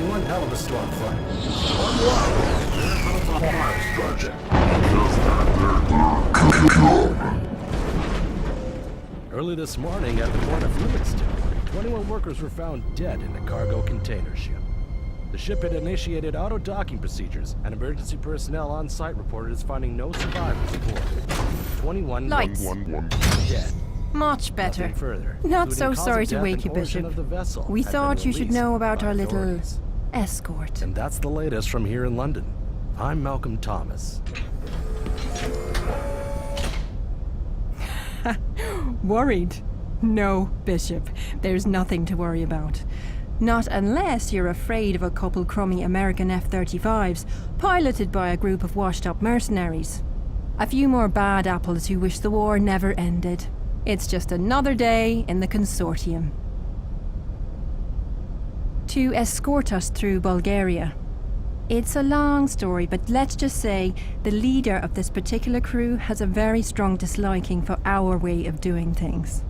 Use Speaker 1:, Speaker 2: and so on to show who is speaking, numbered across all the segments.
Speaker 1: facing one hell of a storm front. Early this morning at the port of Lewiston, 21 workers were found dead in a cargo container ship. The ship had initiated auto-docking procedures, and emergency personnel on site reported as finding no survivors aboard. 21
Speaker 2: Lights.
Speaker 1: dead.
Speaker 2: Much better.
Speaker 1: Nothing further,
Speaker 2: Not so
Speaker 1: including cause
Speaker 2: sorry
Speaker 1: of
Speaker 2: to
Speaker 1: death
Speaker 2: wake
Speaker 1: and
Speaker 2: you,
Speaker 1: portion
Speaker 2: Bishop.
Speaker 1: of the vessel
Speaker 2: We
Speaker 1: had
Speaker 2: thought
Speaker 1: been
Speaker 2: you should
Speaker 1: released
Speaker 2: know about
Speaker 1: by
Speaker 2: our little
Speaker 1: authorities.
Speaker 2: escort.
Speaker 1: And that's the latest from here in London. I'm Malcolm Thomas.
Speaker 2: Worried? No, Bishop. There's nothing to worry about. Not unless you're afraid of a couple crummy American F-35s, piloted by a group of washed-up mercenaries. A few more bad apples who wish the war never ended. It's just another day in the Consortium. To escort us through Bulgaria. It's a long story, but let's just say the leader of this particular crew has a very strong disliking for our way of doing things.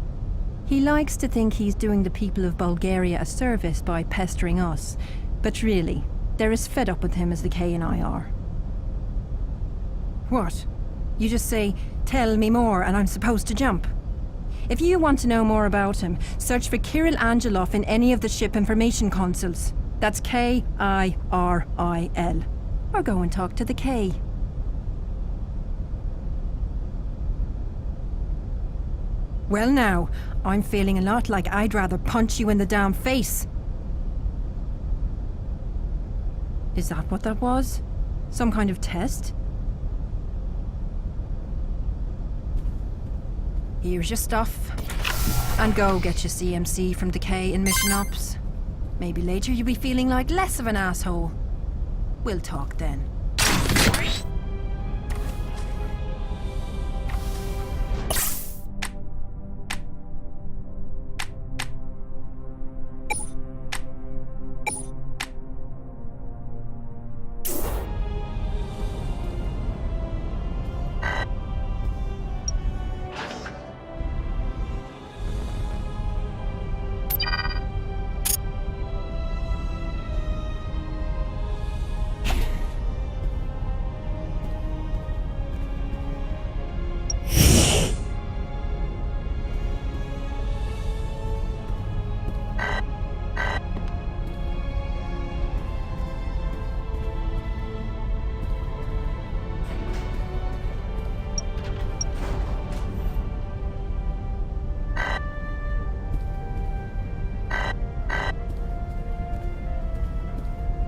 Speaker 2: He likes to think he's doing the people of Bulgaria a service by pestering us, but really, they're as fed up with him as the K and I are. What? You just say, "Tell me more," and I'm supposed to jump? If you want to know more about him, search for Kirill Angelov in any of the ship information consoles. That's Kiril. Or go and talk to the K. Well now, I'm feeling a lot like I'd rather punch you in the damn face. Is that what that was? Some kind of test? Here's your stuff. And go get your CMC from the K in Mission Ops. Maybe later you'll be feeling like less of an asshole. We'll talk then.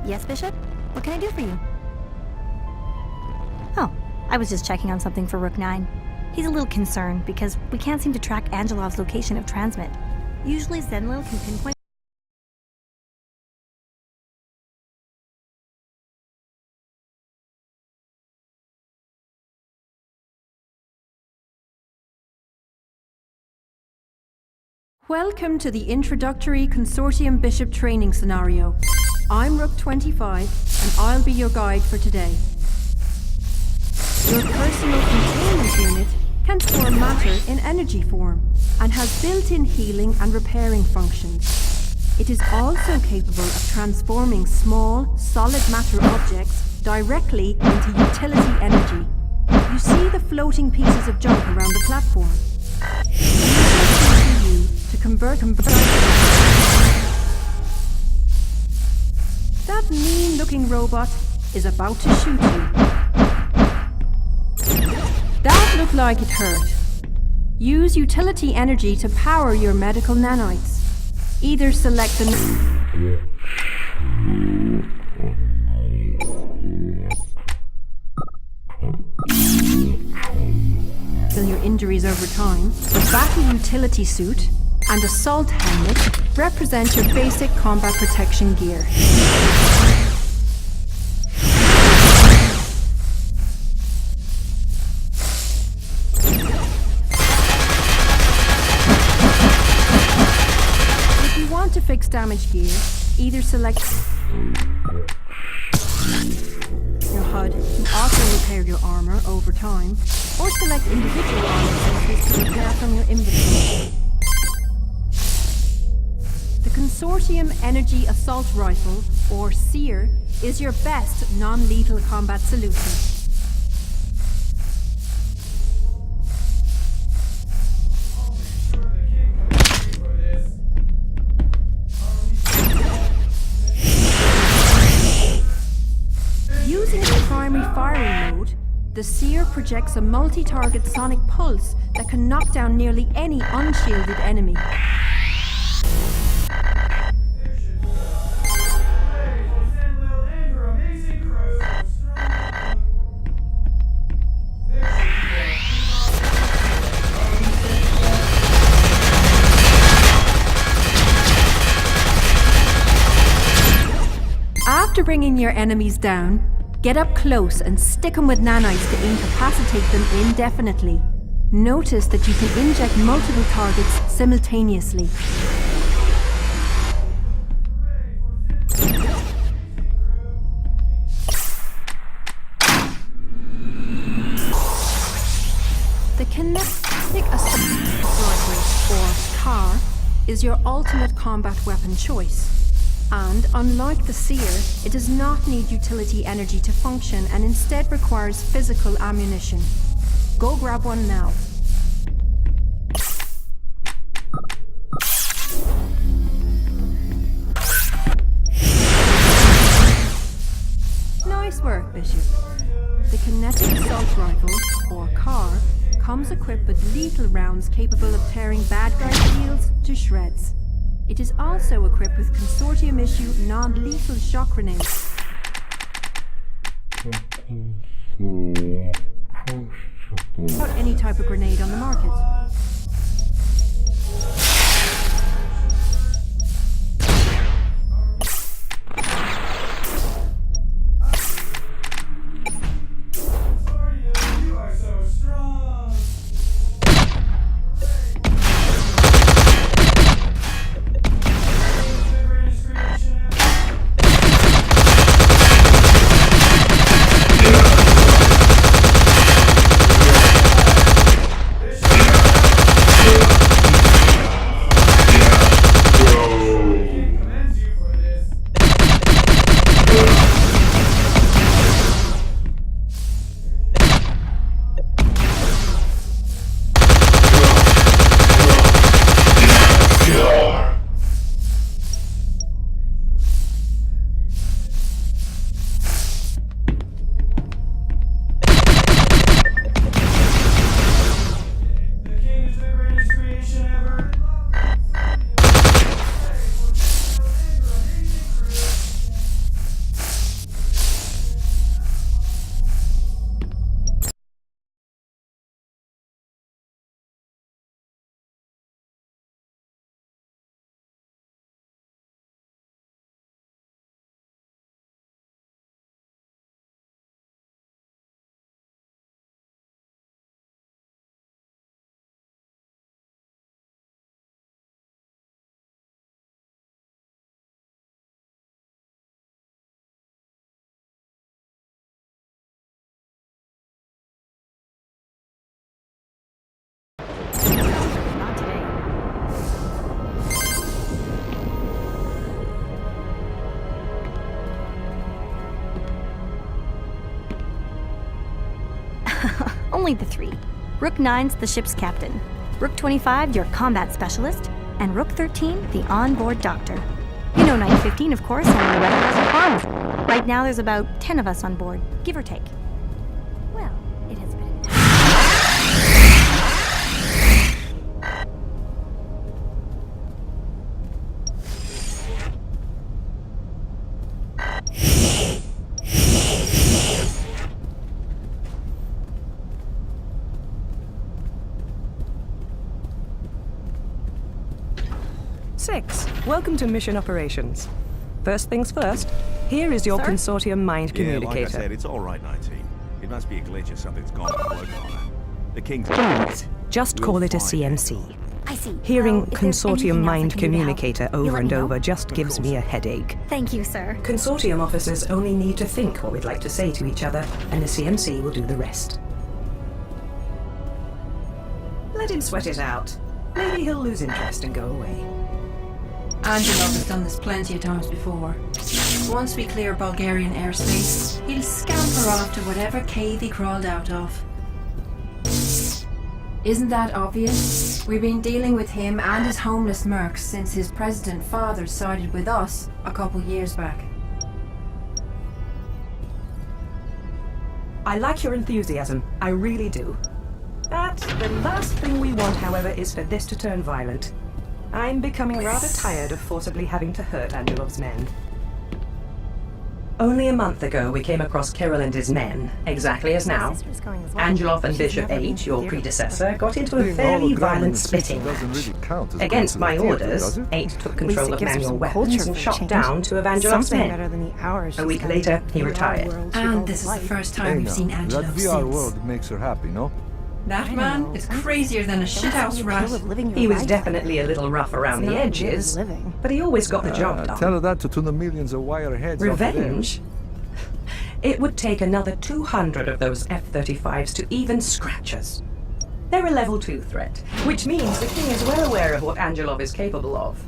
Speaker 3: Yes, Bishop? What can I do for you? Oh, I was just checking on something for Rook 9. He's a little concerned because we can't seem to track Angelov's location of transmit. Usually Zenlil can pinpoint...
Speaker 2: Welcome to the introductory Consortium Bishop training scenario. I'm Rook 25, and I'll be your guide for today. Your personal containment unit can store matter in energy form, and has built-in healing and repairing functions. It is also capable of transforming small, solid matter objects directly into utility energy. You see the floating pieces of junk around the platform. To convert that mean-looking robot is about to shoot you. That looked like it hurt. Use utility energy to power your medical nanites. Either select the... Heal your injuries over time. The battle utility suit and assault helmet represent your basic combat protection gear. If you want to fix damaged gear, either select your HUD to auto-repair your armor over time, or select individual armor pieces to repair from your inventory. The Consortium Energy Assault Rifle, or SEER, is your best non-lethal combat solution. Using its primary firing mode, the SEER projects a multi-target sonic pulse that can knock down nearly any unshielded enemy. After bringing your enemies down, get up close and stick them with nanites to incapacitate them indefinitely. Notice that you can inject multiple targets simultaneously. The Kinetic Assault Rifle, or CAR, is your ultimate combat weapon choice. And, unlike the SEER, it does not need utility energy to function and instead requires physical ammunition. Go grab one now. Nice work, Bishop. The Kinetic Assault Rifle, or CAR, comes equipped with lethal rounds capable of tearing bad guy shields to shreds. It is also equipped with Consortium-issued non-lethal shock grenades. Not any type of grenade on the market.
Speaker 3: Not today. Only the three. Rook 9's the ship's captain. Rook 25, your combat specialist. And Rook 13, the onboard doctor. You know 915, of course, and the rest of us are farms. Right now there's about 10 of us on board, give or take. Well, it has been...
Speaker 4: Six. Welcome to Mission Operations. First things first, here is your
Speaker 3: Sir?
Speaker 4: Consortium Mind
Speaker 5: Yeah,
Speaker 4: Communicator.
Speaker 5: like I said, it's all right, 19. It must be a glitch or something's gone to work on it. The King's...
Speaker 4: Just
Speaker 5: We'll
Speaker 4: call it a
Speaker 5: find it.
Speaker 4: CMC.
Speaker 3: I see.
Speaker 4: Hearing
Speaker 3: Well, if there's anything
Speaker 4: Consortium
Speaker 3: else I
Speaker 4: Mind
Speaker 3: can do to help,
Speaker 4: Communicator
Speaker 3: you'll
Speaker 4: over
Speaker 3: let
Speaker 4: and
Speaker 3: me know?
Speaker 4: over just gives me a headache.
Speaker 3: Thank you, sir.
Speaker 4: Consortium officers only need to think what we'd like to say to each other, and the CMC will do the rest. Let him sweat it out. Maybe he'll lose interest and go away.
Speaker 2: Angelov has done this plenty of times before. Once we clear Bulgarian airspace, he'll scamper off to whatever cave he crawled out of. Isn't that obvious? We've been dealing with him and his homeless mercs since his president father sided with us a couple years back.
Speaker 4: I like your enthusiasm, I really do. But the last thing we want, however, is for this to turn violent. I'm becoming rather tired of forcibly having to hurt Angelov's men. Only a month ago, we came across Kirill and his men, exactly as now. Angelov and Bishop 8, your predecessor, got into a fairly violent splitting match. Against my orders, 8 took control of manual weapons and shot down 2 of Angelov's men. A week later, he retired.
Speaker 2: And this is the first time we've seen Angelov
Speaker 6: That VR
Speaker 2: since.
Speaker 6: world makes her happy, no?
Speaker 2: That man is crazier than a shithouse rat.
Speaker 4: He was definitely a little rough around the edges, but he always got the job done.
Speaker 6: Tell her that to tune the millions of wire heads off there.
Speaker 4: Revenge? It would take another 200 of those F-35s to even scratch us. They're a level 2 threat, which means the king is well aware of what Angelov is capable of.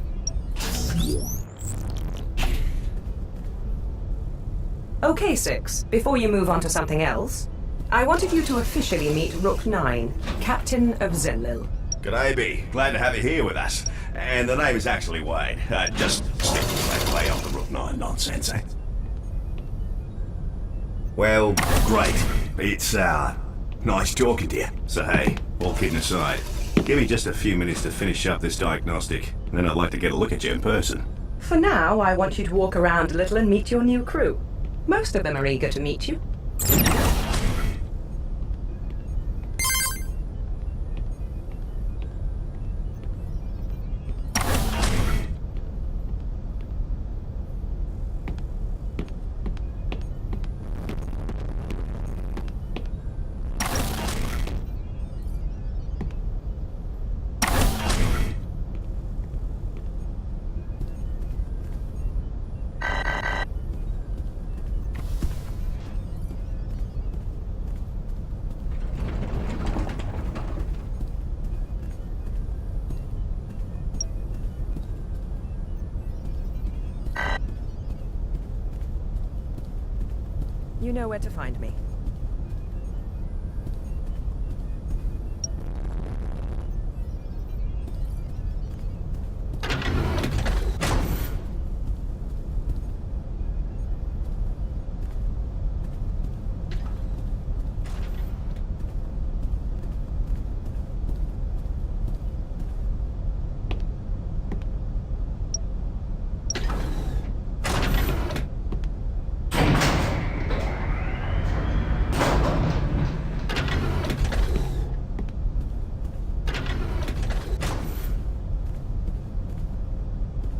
Speaker 4: Okay, 6, before you move on to something else, I wanted you to officially meet Rook 9, Captain of Zenlil.
Speaker 5: G'day, B. Glad to have you here with us. And the name is actually Wade. Just stick to play off the Rook 9 nonsense, eh? Well, great. It's, nice talking to you. So hey, all kidding aside, give me just a few minutes to finish up this diagnostic, and then I'd like to get a look at you in person.
Speaker 4: For now, I want you to walk around a little and meet your new crew. Most of them are eager to meet you. You know where to find me.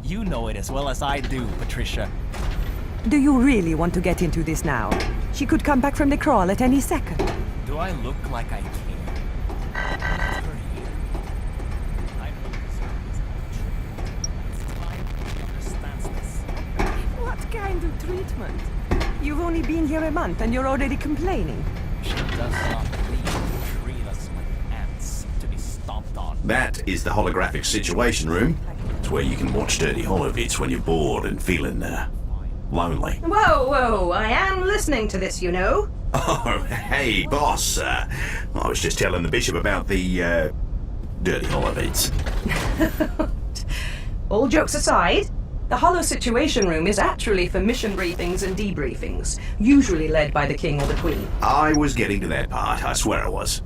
Speaker 7: You know it as well as I do, Patricia.
Speaker 4: Do you really want to get into this now? She could come back from the crawl at any second.
Speaker 7: Do I look like I care?
Speaker 4: What kind of treatment? You've only been here a month and you're already complaining.
Speaker 7: She does not need to treat us like ants to be stomped on.
Speaker 5: That is the holographic situation room. It's where you can watch dirty holobits when you're bored and feeling, lonely.
Speaker 4: Whoa, whoa, I am listening to this, you know.
Speaker 5: Oh, hey, boss. I was just telling the bishop about the, dirty holobits.
Speaker 4: All jokes aside, the Holo Situation Room is actually for mission briefings and debriefings, usually led by the King or the Queen.
Speaker 5: I was getting to that part, I swear I was.